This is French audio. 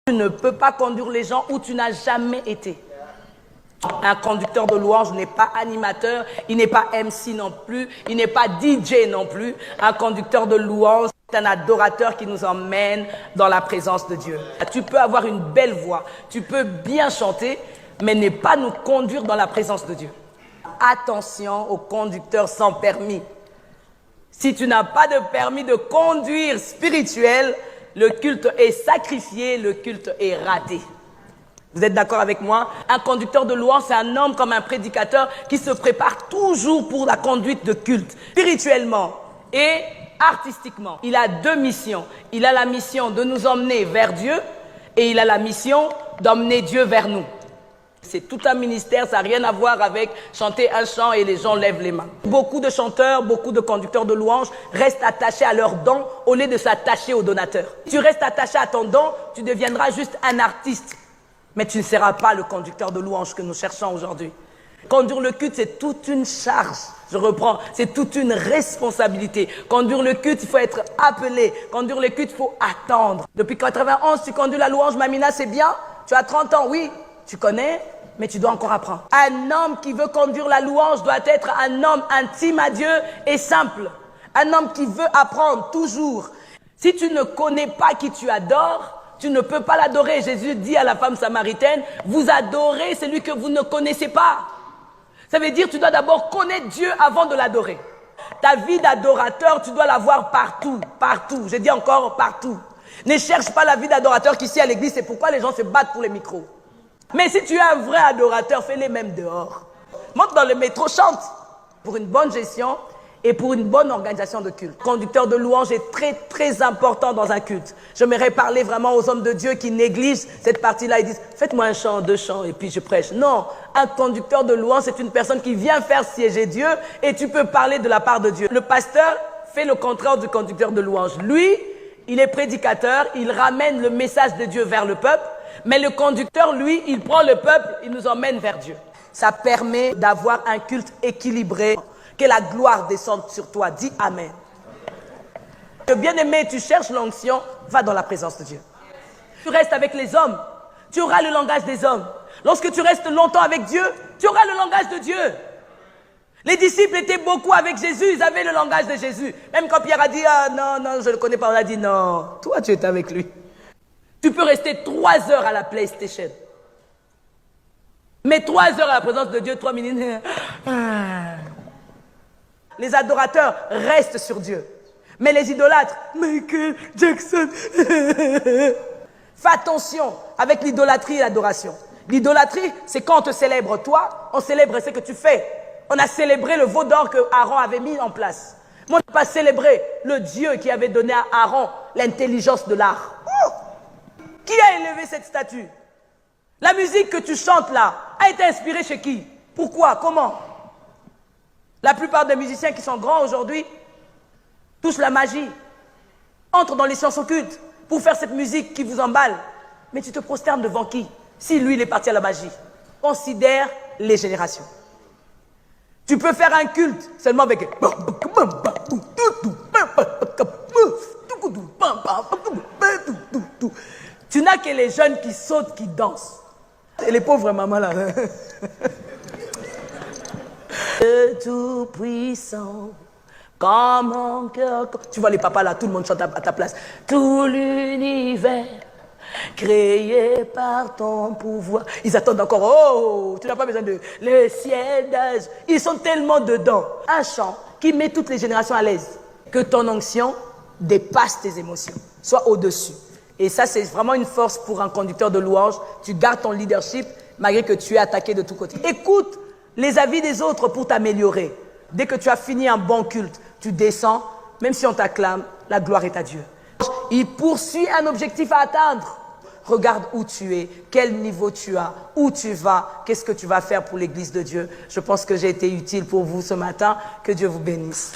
Tu ne peux pas conduire les gens où tu n'as jamais été. Un conducteur de louange n'est pas animateur, il n'est pas MC non plus, il n'est pas DJ non plus. Un conducteur de louange, c'est un adorateur qui nous emmène dans la présence de Dieu. Tu peux avoir une belle voix, tu peux bien chanter, mais ne pas nous conduire dans la présence de Dieu. Attention aux conducteurs sans permis. Si tu n'as pas de permis de conduire spirituel, le culte est sacrifié, le culte est raté. Vous êtes d'accord avec moi? Un conducteur de louange, c'est un homme comme un prédicateur qui se prépare toujours pour la conduite de culte, spirituellement et artistiquement. Il a deux missions. Il a la mission de nous emmener vers Dieu et il a la mission d'emmener Dieu vers nous. C'est tout un ministère, ça n'a rien à voir avec chanter un chant et les gens lèvent les mains. Beaucoup de chanteurs, beaucoup de conducteurs de louanges restent attachés à leurs dons au lieu de s'attacher aux donateurs. Si tu restes attaché à ton don, tu deviendras juste un artiste. Mais tu ne seras pas le conducteur de louange que nous cherchons aujourd'hui. Conduire le culte, c'est toute une charge. Je reprends, c'est toute une responsabilité. Conduire le culte, il faut être appelé. Conduire le culte, il faut attendre. Depuis 91, tu conduis la louange, Mamina, c'est bien. Tu as 30 ans, oui, tu connais, mais tu dois encore apprendre. Un homme qui veut conduire la louange doit être un homme intime à Dieu et simple. Un homme qui veut apprendre toujours. Si tu ne connais pas qui tu adores, tu ne peux pas l'adorer. Jésus dit à la femme samaritaine, vous adorez celui que vous ne connaissez pas. Ça veut dire que tu dois d'abord connaître Dieu avant de l'adorer. Ta vie d'adorateur, tu dois l'avoir partout, partout. Je dis encore partout. Ne cherche pas la vie d'adorateur qu'ici à l'église, c'est pourquoi les gens se battent pour les micros. Mais si tu es un vrai adorateur, fais-les même dehors. Monte dans le métro, chante. Pour une bonne gestion et pour une bonne organisation de culte. Le conducteur de louange est très, très important dans un culte. J'aimerais parler vraiment aux hommes de Dieu qui négligent cette partie-là. Ils disent, faites-moi un chant, deux chants, et puis je prêche. Non, un conducteur de louange, c'est une personne qui vient faire siéger Dieu, et tu peux parler de la part de Dieu. Le pasteur fait le contraire du conducteur de louange. Lui, il est prédicateur, il ramène le message de Dieu vers le peuple, mais le conducteur, lui, il prend le peuple, il nous emmène vers Dieu. Ça permet d'avoir un culte équilibré. Que la gloire descende sur toi. Dis Amen. Que bien-aimé, tu cherches l'onction, va dans la présence de Dieu. Tu restes avec les hommes, tu auras le langage des hommes. Lorsque tu restes longtemps avec Dieu, tu auras le langage de Dieu. Les disciples étaient beaucoup avec Jésus, ils avaient le langage de Jésus. Même quand Pierre a dit, ah non, non, je ne le connais pas, on a dit, non, toi tu étais avec lui. Tu peux rester 3 heures à la PlayStation. Mais 3 heures à la présence de Dieu, 3 minutes. Les adorateurs restent sur Dieu. Mais les idolâtres, Michael Jackson. Fais attention avec l'idolâtrie et l'adoration. L'idolâtrie, c'est quand on te célèbre toi, on célèbre ce que tu fais. On a célébré le veau d'or que Aaron avait mis en place. Mais on n'a pas célébré le Dieu qui avait donné à Aaron l'intelligence de l'art. Qui a élevé cette statue? La musique que tu chantes là a été inspirée chez qui? Pourquoi? Comment? La plupart des musiciens qui sont grands aujourd'hui touchent la magie, entrent dans les sciences occultes pour faire cette musique qui vous emballe. Mais tu te prosternes devant qui? Si lui, il est parti à la magie. Considère les générations. Tu peux faire un culte seulement avec... Tu n'as que les jeunes qui sautent, qui dansent. Et les pauvres mamans là... Tout-puissant, comme mon cœur... Tu vois les papas là, tout le monde chante à ta place. Tout l'univers, créé par ton pouvoir. Ils attendent encore, oh, tu n'as pas besoin de... Le ciel d'âge. Ils sont tellement dedans. Un chant qui met toutes les générations à l'aise. Que ton onction dépasse tes émotions, soit au-dessus. Et ça, c'est vraiment une force pour un conducteur de louange. Tu gardes ton leadership malgré que tu es attaqué de tous côtés. Écoute les avis des autres pour t'améliorer. Dès que tu as fini un bon culte, tu descends, même si on t'acclame, la gloire est à Dieu. Il poursuit un objectif à atteindre. Regarde où tu es, quel niveau tu as, où tu vas, qu'est-ce que tu vas faire pour l'église de Dieu. Je pense que j'ai été utile pour vous ce matin. Que Dieu vous bénisse.